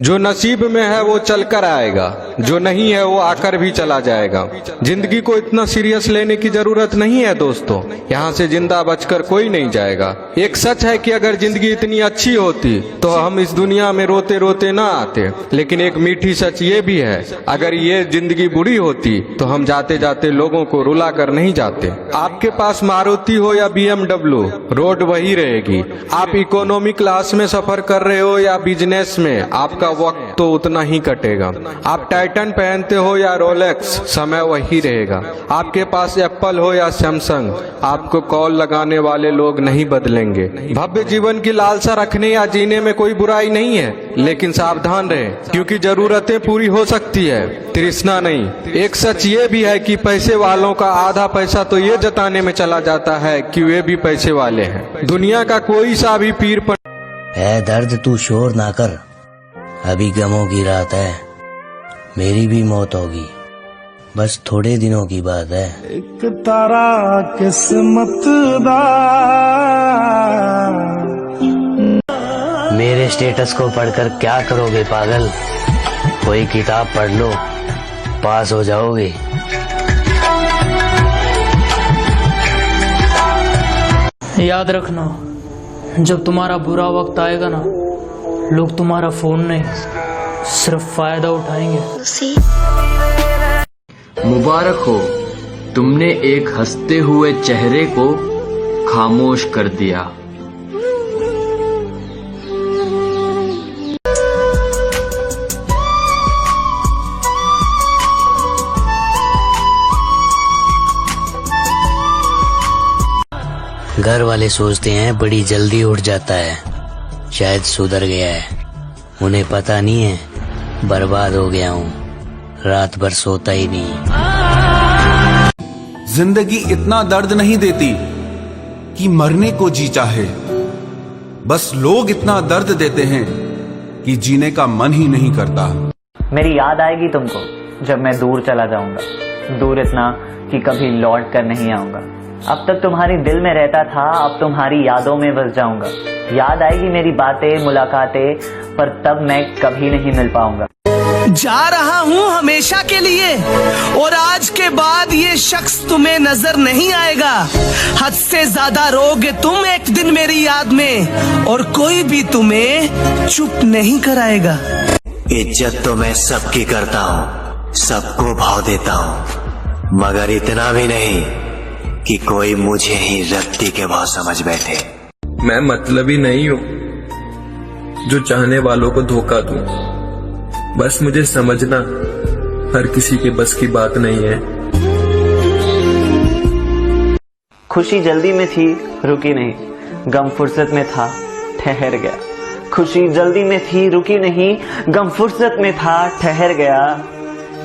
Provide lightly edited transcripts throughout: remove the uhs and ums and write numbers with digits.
जो नसीब में है वो चल कर आएगा, जो नहीं है वो आकर भी चला जाएगा। जिंदगी को इतना सीरियस लेने की जरूरत नहीं है दोस्तों, यहाँ से जिंदा बचकर कोई नहीं जाएगा। एक सच है कि अगर जिंदगी इतनी अच्छी होती तो हम इस दुनिया में रोते रोते ना आते, लेकिन एक मीठी सच ये भी है, अगर ये जिंदगी बुरी होती तो हम जाते जाते लोगों को रुला कर नहीं जाते। आपके पास मारुति हो या BMW, रोड वही रहेगी। आप इकोनॉमी क्लास में सफर कर रहे हो या बिजनेस में, आपका वक्त तो उतना ही कटेगा। आप टाइटन पहनते हो या रोलेक्स, समय वही रहेगा। आपके पास एप्पल हो या सैमसंग, आपको कॉल लगाने वाले लोग नहीं बदलेंगे। भव्य जीवन की लालसा रखने या जीने में कोई बुराई नहीं है, लेकिन सावधान रहें, क्योंकि जरूरतें पूरी हो सकती है, तृष्णा नहीं। एक सच ये भी है कि पैसे वालों का आधा पैसा तो ये जताने में चला जाता है कि वे भी पैसे वाले हैं। दुनिया का कोई सा भी पीर पर है दर्द, तू शोर ना कर, अभी गमों की रात है, मेरी भी मौत होगी, बस थोड़े दिनों की बात है। एक तारा किस्मत दा मेरे स्टेटस को पढ़कर क्या करोगे पागल, कोई किताब पढ़ लो, पास हो जाओगे। याद रखना, जब तुम्हारा बुरा वक्त आएगा ना, लोग तुम्हारा फोन नहीं सिर्फ फायदा उठाएंगे। मुबारक हो, तुमने एक हंसते हुए चेहरे को खामोश कर दिया। घर वाले सोचते हैं बड़ी जल्दी उठ जाता है, शायद सुधर गया है, उन्हें पता नहीं है बर्बाद हो गया हूँ, रात भर सोता ही नहीं। जिंदगी इतना दर्द नहीं देती कि मरने को जी चाहे, बस लोग इतना दर्द देते हैं कि जीने का मन ही नहीं करता। मेरी याद आएगी तुमको जब मैं दूर चला जाऊंगा, दूर इतना कि कभी लौट कर नहीं आऊंगा। अब तक तुम्हारी दिल में रहता था, अब तुम्हारी यादों में बस जाऊंगा। याद आएगी मेरी बातें, मुलाकातें, पर तब मैं कभी नहीं मिल पाऊंगा। जा रहा हूँ हमेशा के लिए, और आज के बाद ये शख्स तुम्हें नजर नहीं आएगा। हद से ज्यादा रोगे तुम एक दिन मेरी याद में, और कोई भी तुम्हें चुप नहीं कराएगा। इज्जत तो मैं सबकी करता हूँ, सबको भाव देता हूँ, मगर इतना भी नहीं कि कोई मुझे ही रत्ती के भाव समझ बैठे। मैं मतलबी नहीं हूँ जो चाहने वालों को धोखा दूं, बस मुझे समझना हर किसी के बस की बात नहीं है। खुशी जल्दी में थी, रुकी नहीं, गम फुर्सत में था, ठहर गया। खुशी जल्दी में थी, रुकी नहीं, गम फुर्सत में था, ठहर गया।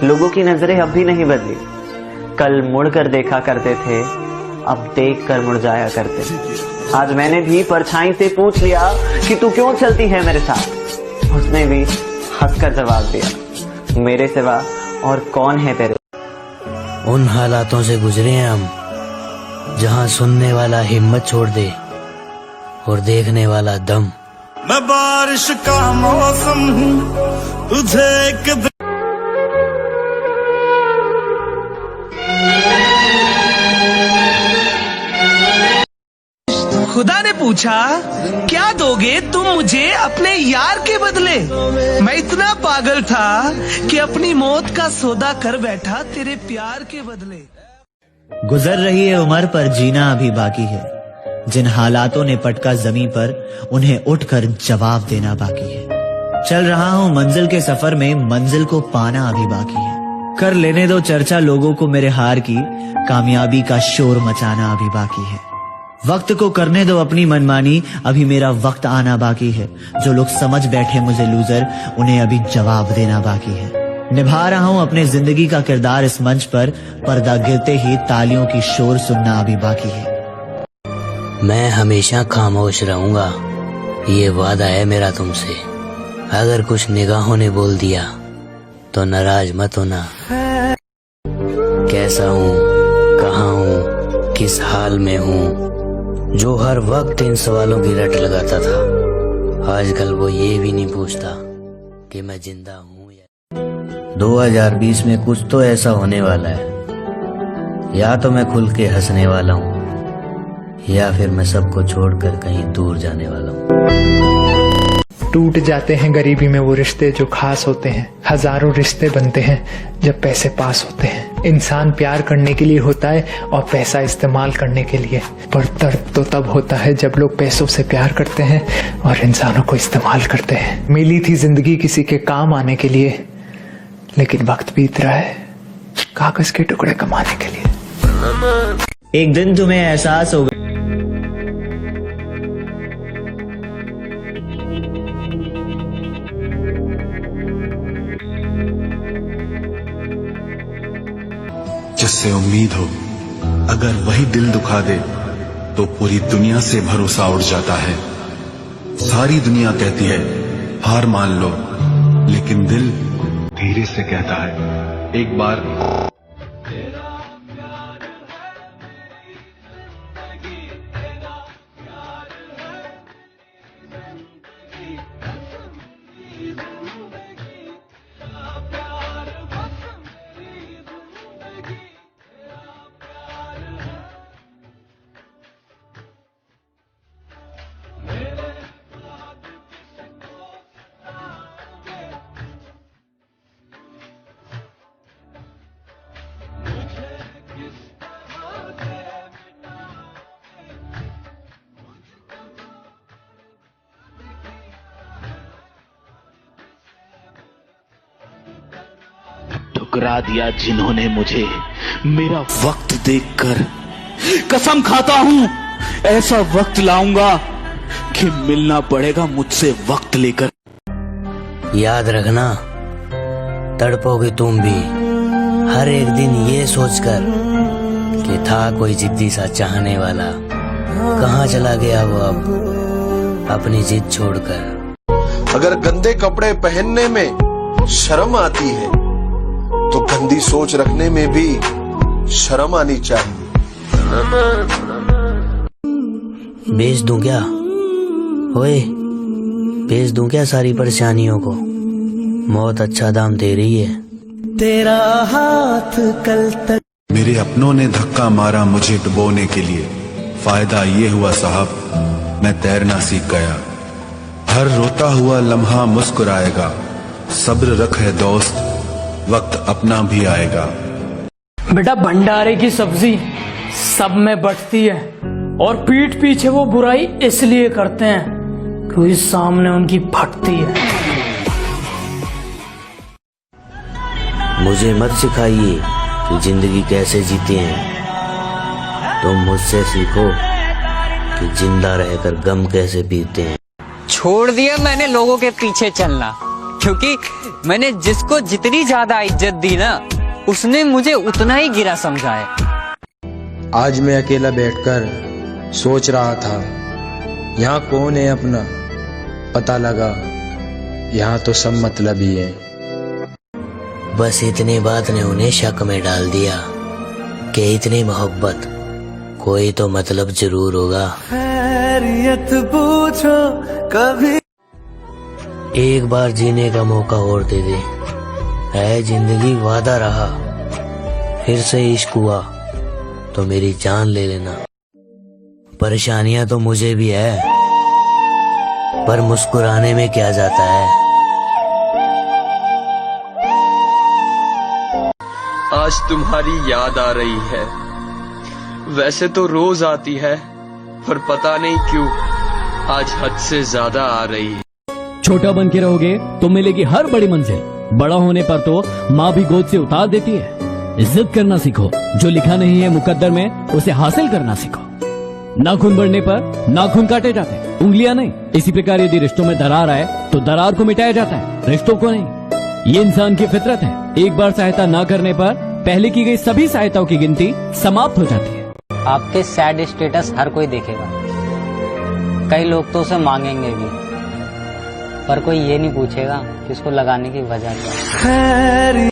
लोगों की नजरें अब भी नहीं बदली, कल मुड़कर देखा करते थे, अब देख कर मुड़ जाया करते। आज मैंने भी परछाई से पूछ लिया कि तू क्यों चलती है मेरे साथ, उसने भी हंसकर जवाब दिया, मेरे सिवा और कौन है तेरे। उन हालातों से गुजरे हैं हम जहां सुनने वाला हिम्मत छोड़ दे और देखने वाला दम। मैं बारिश का मौसम हूँ, तुझे एक खुदा ने पूछा क्या दोगे तुम मुझे अपने यार के बदले। मैं इतना पागल था कि अपनी मौत का सौदा कर बैठा तेरे प्यार के बदले। गुजर रही है उम्र पर जीना अभी बाकी है, जिन हालातों ने पटका जमीन पर उन्हें उठकर जवाब देना बाकी है। चल रहा हूँ मंजिल के सफर में, मंजिल को पाना अभी बाकी है। कर लेने दो चर्चा लोगों को मेरे हार की, कामयाबी का शोर मचाना अभी बाकी है। वक्त को करने दो अपनी मनमानी, अभी मेरा वक्त आना बाकी है। जो लोग समझ बैठे मुझे लूजर, उन्हें अभी जवाब देना बाकी है। निभा रहा हूँ अपने जिंदगी का किरदार इस मंच पर, पर्दा गिरते ही तालियों की शोर सुनना अभी बाकी है। मैं हमेशा खामोश रहूंगा, ये वादा है मेरा तुमसे। अगर कुछ निगाहों ने बोल दिया तो नाराज मत होना। कैसा हूँ, कहाँ हूँ, किस हाल में हूँ, जो हर वक्त इन सवालों की रट लगाता था, आजकल वो ये भी नहीं पूछता कि मैं जिंदा हूँ या 2020 में कुछ तो ऐसा होने वाला है, या तो मैं खुल के हंसने वाला हूँ या फिर मैं सबको छोड़कर कहीं दूर जाने वाला हूँ। टूट जाते हैं गरीबी में वो रिश्ते जो खास होते हैं, हजारों रिश्ते बनते हैं जब पैसे पास होते हैं। इंसान प्यार करने के लिए होता है और पैसा इस्तेमाल करने के लिए, पर दर्द तो तब होता है जब लोग पैसों से प्यार करते हैं और इंसानों को इस्तेमाल करते हैं। मिली थी जिंदगी किसी के काम आने के लिए, लेकिन वक्त बीत रहा है कागज के टुकड़े कमाने के लिए। एक दिन तुम्हें एहसास होगा जिससे उम्मीद हो, अगर वही दिल दुखा दे तो पूरी दुनिया से भरोसा उड़ जाता है। सारी दुनिया कहती है हार मान लो, लेकिन दिल धीरे से कहता है एक बार ठुकरा दिया जिन्होंने मुझे मेरा वक्त देखकर। कसम खाता हूं ऐसा वक्त लाऊंगा कि मिलना पड़ेगा मुझसे वक्त लेकर। याद रखना, तड़पोगे तुम भी हर एक दिन ये सोचकर कि था कोई जिद्दी सा चाहने वाला, कहाँ चला गया वो अब अपनी जिद छोड़कर। अगर गंदे कपड़े पहनने में शर्म आती है तो गंदी सोच रखने में भी शर्म आनी चाहिए। बेच दूं क्या ओए, बेच दूं क्या सारी परेशानियों को? मौत अच्छा दाम दे रही है। तेरा हाथ कल तक मेरे अपनों ने धक्का मारा मुझे डुबोने के लिए। फायदा ये हुआ साहब, मैं तैरना सीख गया। हर रोता हुआ लम्हा मुस्कुराएगा। सब्र रख है दोस्त, वक्त अपना भी आएगा। बेटा भंडारे की सब्जी सब में बंटती है, और पीठ पीछे वो बुराई इसलिए करते हैं क्योंकि सामने उनकी फटती है। मुझे मत सिखाइए कि जिंदगी कैसे जीते हैं, तुम मुझसे सीखो कि जिंदा रहकर गम कैसे पीते हैं। छोड़ दिया मैंने लोगों के पीछे चलना, क्योंकि मैंने जिसको जितनी ज्यादा इज्जत दी ना, उसने मुझे उतना ही गिरा समझा है। आज मैं अकेला बैठकर सोच रहा था, यहाँ कौन है अपना, पता लगा यहाँ तो सब मतलबी है। बस इतनी बात ने उन्हें शक में डाल दिया कि इतनी मोहब्बत कोई तो मतलब जरूर होगा। खैरियत पूछो कभी। एक बार जीने का मौका और दे दे, है जिंदगी वादा रहा। फिर से इश्क हुआ तो मेरी जान ले लेना। परेशानियां तो मुझे भी है, पर मुस्कुराने में क्या जाता है। आज तुम्हारी याद आ रही है, वैसे तो रोज आती है, पर पता नहीं क्यों आज हद से ज्यादा आ रही है। छोटा बन के रहोगे तो मिलेगी हर बड़ी मंजिल, बड़ा होने पर तो माँ भी गोद से उतार देती है। इज्जत करना सीखो, जो लिखा नहीं है मुकद्दर में उसे हासिल करना सीखो। नाखून बढ़ने पर नाखून काटे जाते हैं, उंगलियां नहीं। इसी प्रकार यदि रिश्तों में दरार आए तो दरार को मिटाया जाता है, रिश्तों को नहीं। ये इंसान की फितरत है। एक बार सहायता ना करने पर पहले की गई सभी सहायताओं की गिनती समाप्त हो जाती है। आपके सैड स्टेटस हर कोई देखेगा, कई लोग तो उसे मांगेंगे भी, पर कोई ये नहीं पूछेगा कि उसको लगाने की वजह क्या है।